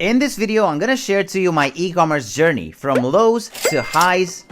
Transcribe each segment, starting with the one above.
In this video, I'm gonna share to you my e-commerce journey from lows to highs.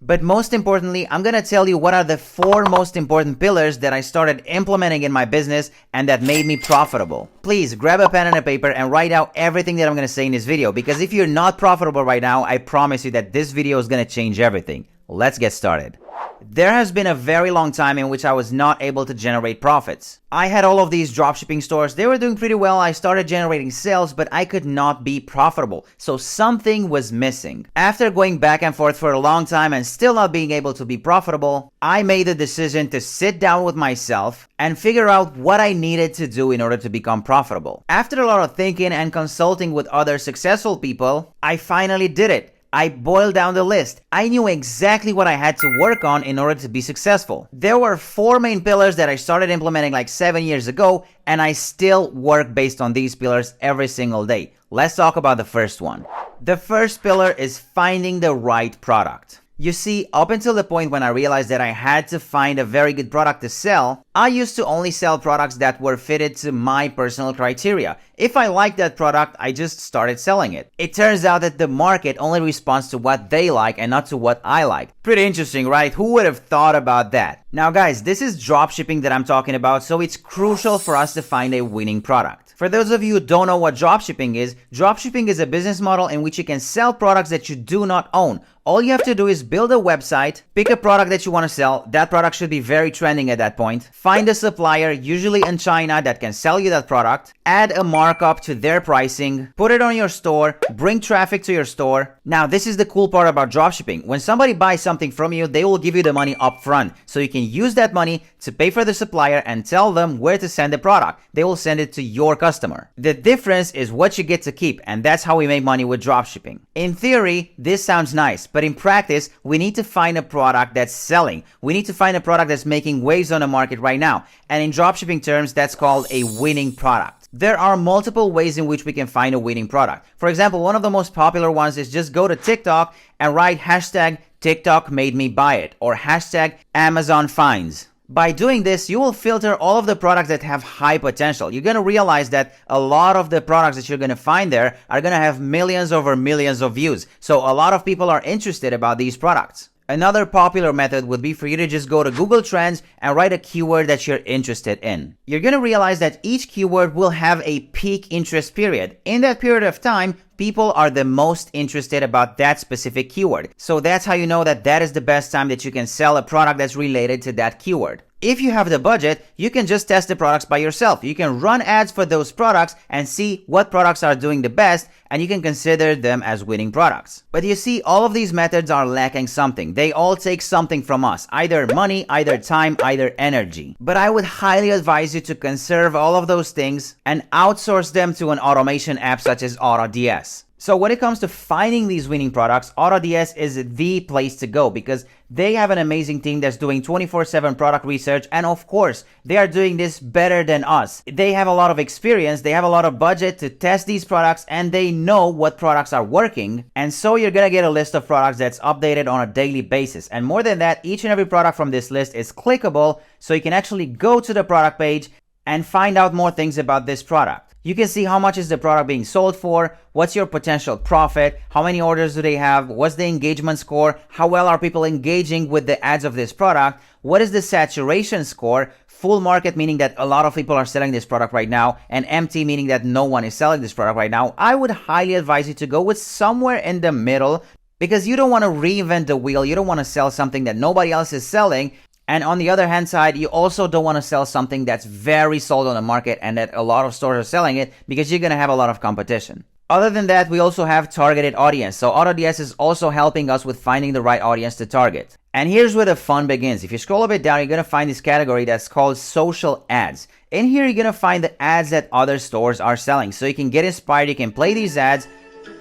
But most importantly, I'm gonna tell you what are the 4 most important pillars that I started implementing in my business and that made me profitable. Please grab a pen and a paper and write out everything that I'm gonna say in this video, because if you're not profitable right now, I promise you that this video is gonna change everything. Let's get started. There has been a very long time in which I was not able to generate profits. I had all of these dropshipping stores. They were doing pretty well. I started generating sales, but I could not be profitable. So something was missing. After going back and forth for a long time and still not being able to be profitable, I made the decision to sit down with myself and figure out what I needed to do in order to become profitable. After a lot of thinking and consulting with other successful people, I finally did it. I boiled down the list. I knew exactly what I had to work on in order to be successful. There were 4 main pillars that I started implementing like 7 years ago, and I still work based on these pillars every single day. Let's talk about the first one. The first pillar is finding the right product. You see, up until the point when I realized that I had to find a very good product to sell, I used to only sell products that were fitted to my personal criteria. If I liked that product, I just started selling it. It turns out that the market only responds to what they like and not to what I like. Pretty interesting, right? Who would have thought about that? Now guys, this is dropshipping that I'm talking about, so it's crucial for us to find a winning product. For those of you who don't know what dropshipping is a business model in which you can sell products that you do not own. All you have to do is build a website, pick a product that you want to sell. That product should be very trending at that point. Find a supplier, usually in China, that can sell you that product. Add a markup to their pricing. Put it on your store. Bring traffic to your store. Now, this is the cool part about dropshipping. When somebody buys something from you, they will give you the money up front. So you can use that money to pay for the supplier and tell them where to send the product. They will send it to your customer. The difference is what you get to keep, and that's how we make money with dropshipping. In theory, this sounds nice, but in practice, we need to find a product that's selling. We need to find a product that's making waves on the market right now. And in dropshipping terms, that's called a winning product. There are multiple ways in which we can find a winning product. For example, one of the most popular ones is just go to TikTok and write hashtag TikTok made me buy it or hashtag Amazon finds. By doing this, you will filter all of the products that have high potential. You're going to realize that a lot of the products that you're going to find there are going to have millions over millions of views. So a lot of people are interested about these products. Another popular method would be for you to just go to Google Trends and write a keyword that you're interested in. You're going to realize that each keyword will have a peak interest period. In that period of time, people are the most interested about that specific keyword. So that's how you know that that is the best time that you can sell a product that's related to that keyword. If you have the budget, you can just test the products by yourself. You can run ads for those products and see what products are doing the best, and you can consider them as winning products. But you see, all of these methods are lacking something. They all take something from us, either money, either time, either energy. But I would highly advise you to conserve all of those things and outsource them to an automation app such as AutoDS. So when it comes to finding these winning products, AutoDS is the place to go because they have an amazing team that's doing 24/7 product research, and of course, they are doing this better than us. They have a lot of experience, they have a lot of budget to test these products, and they know what products are working. And so you're gonna get a list of products that's updated on a daily basis. And more than that, each and every product from this list is clickable, so you can actually go to the product page and find out more things about this product. You can see how much is the product being sold for, what's your potential profit, how many orders do they have, what's the engagement score, how well are people engaging with the ads of this product, what is the saturation score, full market meaning that a lot of people are selling this product right now, and empty meaning that no one is selling this product right now. I would highly advise you to go with somewhere in the middle because you don't want to reinvent the wheel, you don't want to sell something that nobody else is selling. And on the other hand side, you also don't want to sell something that's very sold on the market and that a lot of stores are selling it because you're going to have a lot of competition. Other than that, we also have targeted audience. So AutoDS is also helping us with finding the right audience to target. And here's where the fun begins. If you scroll a bit down, you're going to find this category that's called social ads. In here, you're going to find the ads that other stores are selling. So you can get inspired, you can play these ads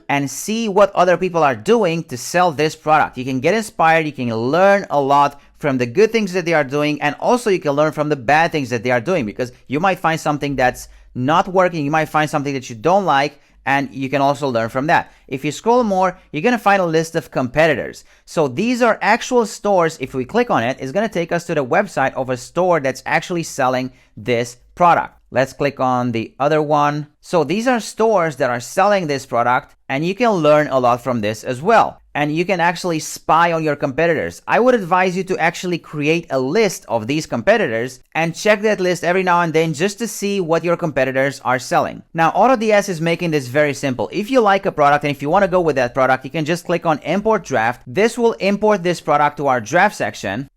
and see what other people are doing to sell this product. You can get inspired, you can learn a lot from the good things that they are doing, and also you can learn from the bad things that they are doing because you might find something that's not working, you might find something that you don't like, and you can also learn from that. If you scroll more, you're going to find a list of competitors. So these are actual stores. If we click on it, it's going to take us to the website of a store that's actually selling this product. Let's click on the other one. So these are stores that are selling this product, and you can learn a lot from this as well. And you can actually spy on your competitors. I would advise you to actually create a list of these competitors and check that list every now and then just to see what your competitors are selling. Now, AutoDS is making this very simple. If you like a product and if you want to go with that product, you can just click on Import Draft. This will import this product to our draft section.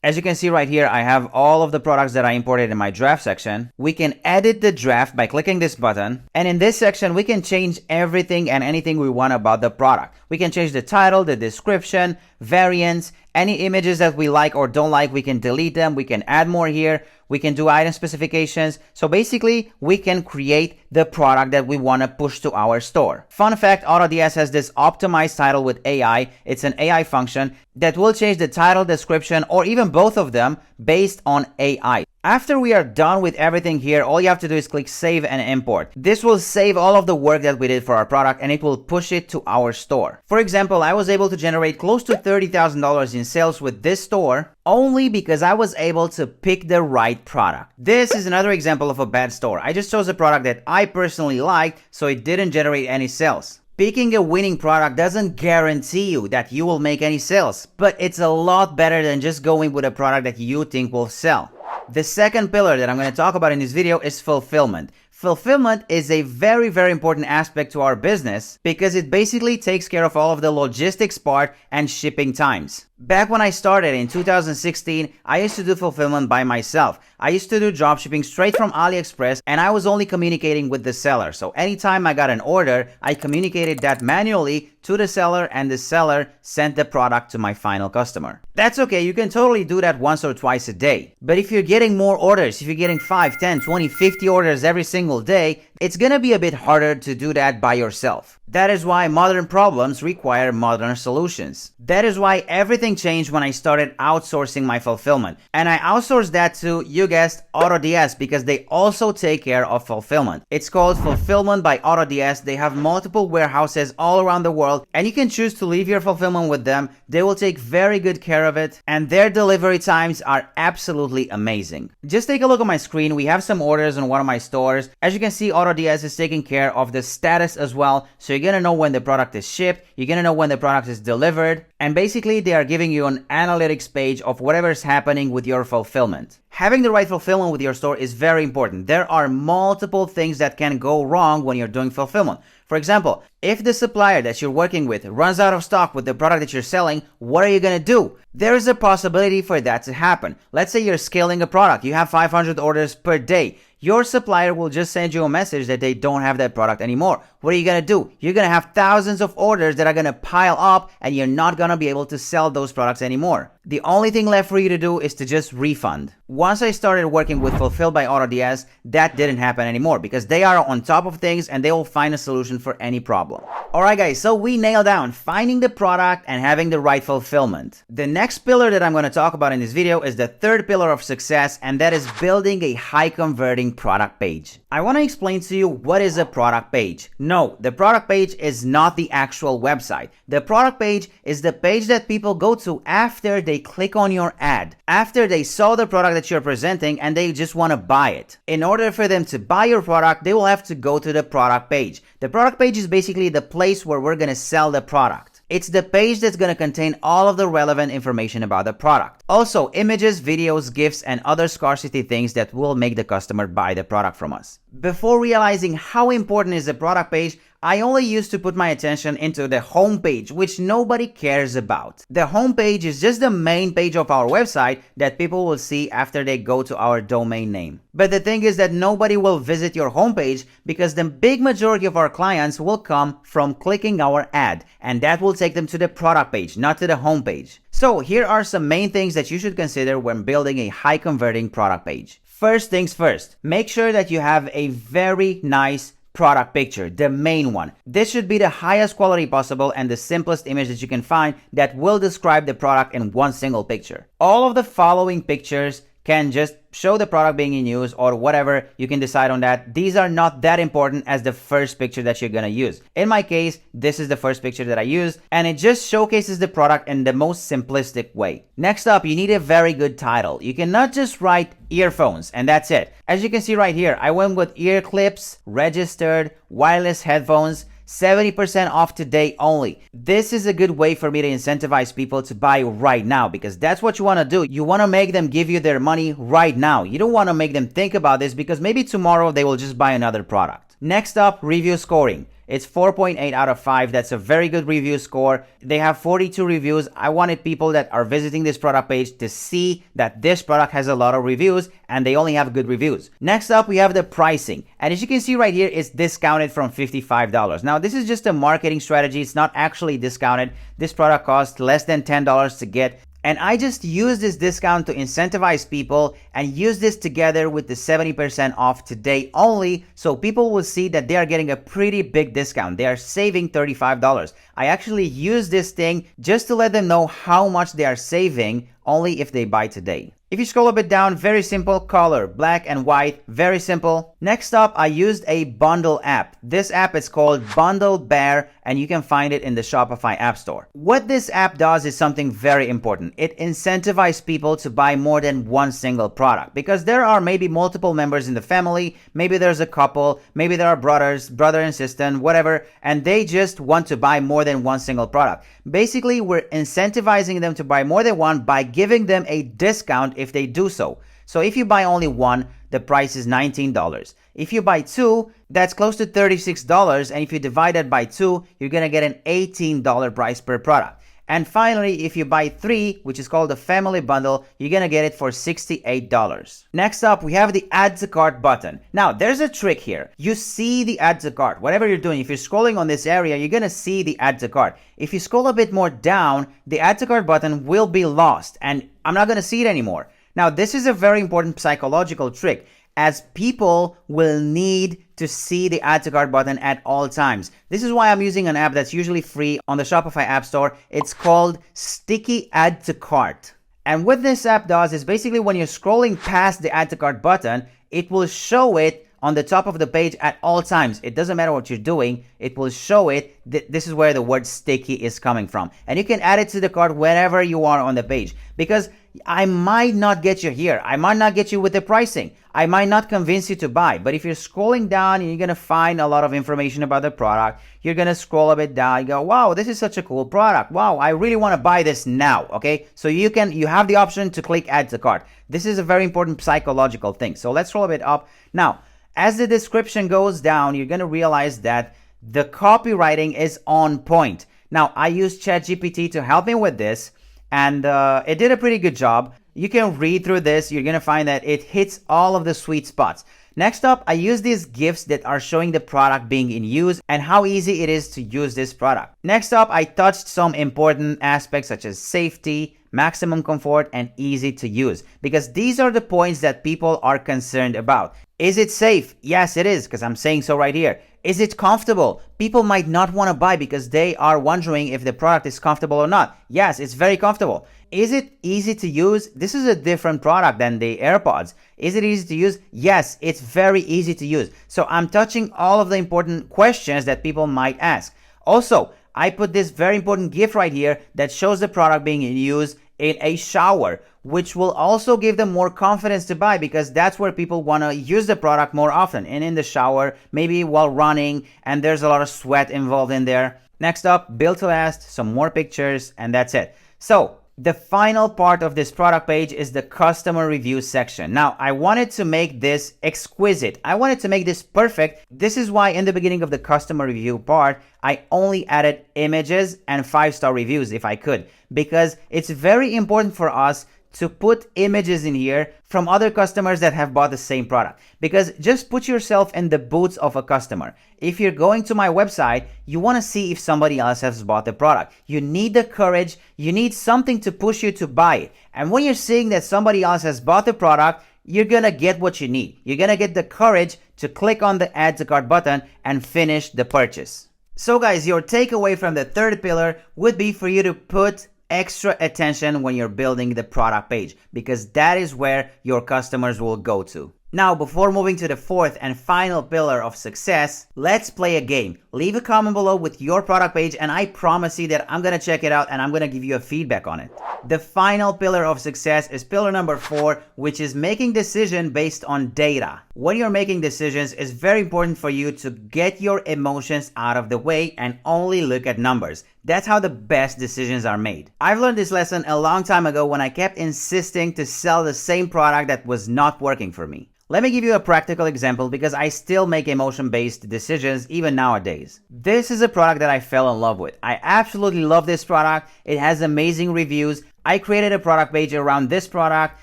As you can see right here, I have all of the products that I imported in my draft section. We can edit the draft by clicking this button. And in this section, we can change everything and anything we want about the product. We can change the title, the description, variants, any images that we like or don't like, we can delete them. We can add more here. We can do item specifications. So basically, we can create the product that we want to push to our store. Fun fact, AutoDS has this optimized title with AI. It's an AI function that will change the title, description, or even both of them based on AI. After we are done with everything here, all you have to do is click Save and Import. This will save all of the work that we did for our product, and it will push it to our store. For example, I was able to generate close to $30,000 in sales with this store only because I was able to pick the right product. This is another example of a bad store. I just chose a product that I personally liked, so it didn't generate any sales. Picking a winning product doesn't guarantee you that you will make any sales, but it's a lot better than just going with a product that you think will sell. The second pillar that I'm going to talk about in this video is fulfillment. Fulfillment is a very, very important aspect to our business because it basically takes care of all of the logistics part and shipping times. Back when I started in 2016, I used to do fulfillment by myself. I used to do dropshipping straight from AliExpress, and I was only communicating with the seller. So anytime I got an order, I communicated that manually to the seller, and the seller sent the product to my final customer. That's okay, you can totally do that once or twice a day. But if you're getting more orders, if you're getting 5, 10, 20, 50 orders every single day, it's gonna be a bit harder to do that by yourself. That is why modern problems require modern solutions. That is why everything changed when I started outsourcing my fulfillment. And I outsourced that to, you guessed, AutoDS, because they also take care of fulfillment. It's called Fulfillment by AutoDS. They have multiple warehouses all around the world, and you can choose to leave your fulfillment with them. They will take very good care of it, and their delivery times are absolutely amazing. Just take a look at my screen. We have some orders on one of my stores. As you can see, AutoDS is taking care of the status as well, so you're gonna know when the product is shipped, you're gonna know when the product is delivered, and basically they are giving you an analytics page of whatever is happening with your fulfillment. Having the right fulfillment with your store is very important. There are multiple things that can go wrong when you're doing fulfillment. For example, if the supplier that you're working with runs out of stock with the product that you're selling, what are you gonna do? There is a possibility for that to happen. Let's say you're scaling a product, you have 500 orders per day. Your supplier will just send you a message that they don't have that product anymore. What are you gonna do? You're gonna have thousands of orders that are gonna pile up, and you're not gonna be able to sell those products anymore. The only thing left for you to do is to just refund. Once I started working with Fulfilled by AutoDS, that didn't happen anymore because they are on top of things and they will find a solution for any problem. Alright guys, so we nailed down finding the product and having the right fulfillment. The next pillar that I'm going to talk about in this video is the third pillar of success, and that is building a high converting product page. I want to explain to you what is a product page. No, the product page is not the actual website. The product page is the page that people go to after they click on your ad, after they saw the product that you're presenting and they just want to buy it. In order for them to buy your product, they will have to go to the product page. The product page is basically the place where we're going to sell the product. It's the page that's going to contain all of the relevant information about the product. Also, images, videos, GIFs, and other scarcity things that will make the customer buy the product from us. Before realizing how important is the product page, I only used to put my attention into the home page, which nobody cares about. The home page is just the main page of our website that people will see after they go to our domain name. But the thing is that nobody will visit your homepage because the big majority of our clients will come from clicking our ad, and that will take them to the product page, not to the homepage. So here are some main things that you should consider when building a high converting product page. First things first, make sure that you have a very nice product picture, the main one. This should be the highest quality possible and the simplest image that you can find that will describe the product in one single picture. All of the following pictures can just show the product being in use or whatever. You can decide on that. These are not that important as the first picture that you're gonna use. In my case, this is the first picture that I used, and it just showcases the product in the most simplistic way. Next up, you need a very good title. You cannot just write earphones and that's it. As you can see right here, I went with ear clips, registered, wireless headphones, 70% off today only. This is a good way for me to incentivize people to buy right now, because that's what you want to do. You want to make them give you their money right now. You don't want to make them think about this, because maybe tomorrow they will just buy another product. Next up, review scoring. It's 4.8 out of 5. That's a very good review score. They have 42 reviews. I wanted people that are visiting this product page to see that this product has a lot of reviews and they only have good reviews. Next up, we have the pricing. And as you can see right here, it's discounted from $55. Now, this is just a marketing strategy. It's not actually discounted. This product costs less than $10 to get. And I just use this discount to incentivize people and use this together with the 70% off today only, so people will see that they are getting a pretty big discount. They are saving $35. I actually use this thing just to let them know how much they are saving only if they buy today. If you scroll a bit down, very simple color, black and white, very simple. Next up, I used a bundle app. This app is called Bundle Bear, and you can find it in the Shopify App Store. What this app does is something very important. It incentivizes people to buy more than one single product, because there are maybe multiple members in the family, maybe there's a couple, maybe there are brothers, brother and sister, whatever, and they just want to buy more than one single product. Basically, we're incentivizing them to buy more than one by giving them a discount if they do so. So if you buy only one, the price is $19. If you buy two, that's close to $36. And if you divide it by two, you're going to get an $18 price per product. And finally, if you buy three, which is called the family bundle, you're going to get it for $68. Next up, we have the add to cart button. Now, there's a trick here. You see the add to cart. Whatever you're doing, if you're scrolling on this area, you're going to see the add to cart. If you scroll a bit more down, the add to cart button will be lost and I'm not going to see it anymore. Now, this is a very important psychological trick, as people will need to see the add to cart button at all times. This is why I'm using an app that's usually free on the Shopify App Store. It's called Sticky Add to Cart. And what this app does is basically when you're scrolling past the add to cart button, it will show it on the top of the page at all times. It doesn't matter what you're doing, it will show it. This is where the word sticky is coming from. And you can add it to the cart wherever you are on the page, because I might not get you here. I might not get you with the pricing. I might not convince you to buy. But if you're scrolling down and you're going to find a lot of information about the product, you're going to scroll a bit down. You go, wow, this is such a cool product. Wow, I really want to buy this now. Okay, so you have the option to click add to cart. This is a very important psychological thing. So let's scroll a bit up. Now, as the description goes down, you're going to realize that the copywriting is on point. Now, I used ChatGPT to help me with this, and it did a pretty good job. You can read through this. You're going to find that it hits all of the sweet spots. Next up, I use these GIFs that are showing the product being in use and how easy it is to use this product. Next up, I touched some important aspects such as safety, maximum comfort, and easy to use, because these are the points that people are concerned about. Is it safe? Yes, it is, because I'm saying so right here. Is it comfortable? People might not want to buy because they are wondering if the product is comfortable or not. Yes, it's very comfortable. Is it easy to use? This is a different product than the AirPods. Is it easy to use? Yes, it's very easy to use. So I'm touching all of the important questions that people might ask. Also, I put this very important GIF right here that shows the product being in use in a shower, which will also give them more confidence to buy, because that's where people want to use the product more often, and in the shower, maybe while running, and there's a lot of sweat involved in there. Next up, build to last, some more pictures, and that's it. So the final part of this product page is the customer review section. Now, I wanted to make this exquisite. I wanted to make this perfect. This is why in the beginning of the customer review part, I only added images and 5-star reviews if I could, because it's very important for us to put images in here from other customers that have bought the same product. Because just put yourself in the boots of a customer. If you're going to my website, you want to see if somebody else has bought the product. You need the courage, you need something to push you to buy it. And when you're seeing that somebody else has bought the product, you're gonna get what you need. You're gonna get the courage to click on the add to cart button and finish the purchase. So guys, your takeaway from the third pillar would be for you to put extra attention when you're building the product page, because that is where your customers will go to. Now, before moving to the fourth and final pillar of success, let's play a game. Leave a comment below with your product page and I promise you that I'm gonna check it out and I'm gonna give you a feedback on it. The final pillar of success is pillar number 4, which is making decisions based on data. When you're making decisions, it's very important for you to get your emotions out of the way and only look at numbers. That's how the best decisions are made. I've learned this lesson a long time ago when I kept insisting to sell the same product that was not working for me. Let me give you a practical example because I still make emotion-based decisions even nowadays. This is a product that I fell in love with. I absolutely love this product. It has amazing reviews. I created a product page around this product.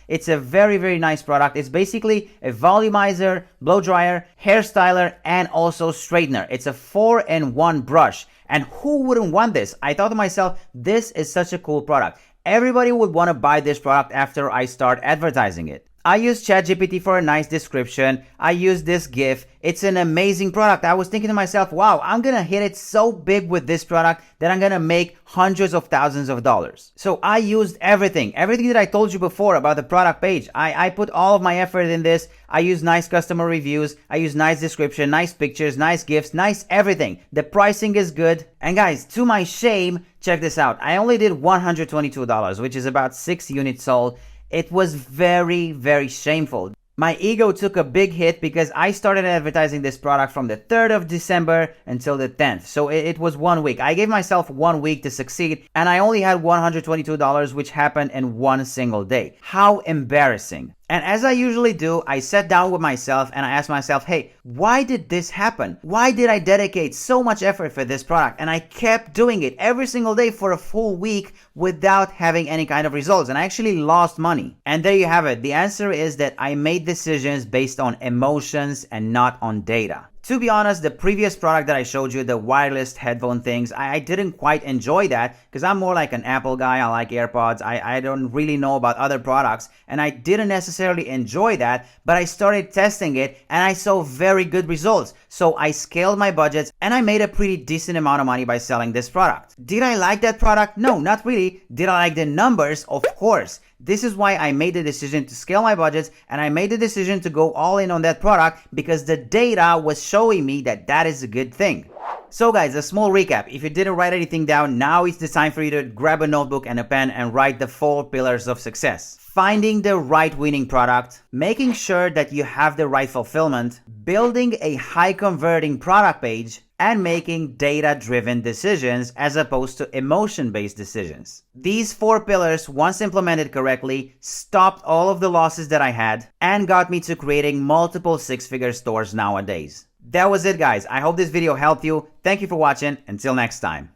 It's a very, very nice product. It's basically a volumizer, blow dryer, hair styler, and also straightener. It's a 4-in-1 brush. And who wouldn't want this? I thought to myself, this is such a cool product. Everybody would want to buy this product after I start advertising it. I used ChatGPT for a nice description. I used this GIF. It's an amazing product. I was thinking to myself, wow, I'm gonna hit it so big with this product that I'm gonna make hundreds of thousands of dollars. So I used everything that I told you before about the product page. I put all of my effort in this. I used nice customer reviews. I used nice description, nice pictures, nice GIFs, nice everything. The pricing is good. And guys, to my shame, check this out. I only did $122, which is about 6 units sold. It was very, very shameful. My ego took a big hit because I started advertising this product from the 3rd of December until the 10th. So it was 1 week. I gave myself 1 week to succeed and I only had $122, which happened in 1 single day. How embarrassing. And as I usually do, I sat down with myself and I asked myself, hey, why did this happen? Why did I dedicate so much effort for this product? And I kept doing it every single day for a full week without having any kind of results. And I actually lost money. And there you have it. The answer is that I made decisions based on emotions and not on data. To be honest, the previous product that I showed you, the wireless headphone things, I didn't quite enjoy that because I'm more like an Apple guy. I like AirPods. I don't really know about other products and I didn't necessarily enjoy that, but I started testing it and I saw very good results. So I scaled my budgets and I made a pretty decent amount of money by selling this product. Did I like that product? No, not really. Did I like the numbers? Of course. This is why I made the decision to scale my budgets and I made the decision to go all in on that product because the data was showing me that that is a good thing. So guys, a small recap. If you didn't write anything down, now is the time for you to grab a notebook and a pen and write the 4 pillars of success. Finding the right winning product, making sure that you have the right fulfillment, building a high converting product page, and making data-driven decisions as opposed to emotion-based decisions. These 4 pillars, once implemented correctly, stopped all of the losses that I had and got me to creating multiple 6-figure stores nowadays. That was it, guys. I hope this video helped you. Thank you for watching. Until next time.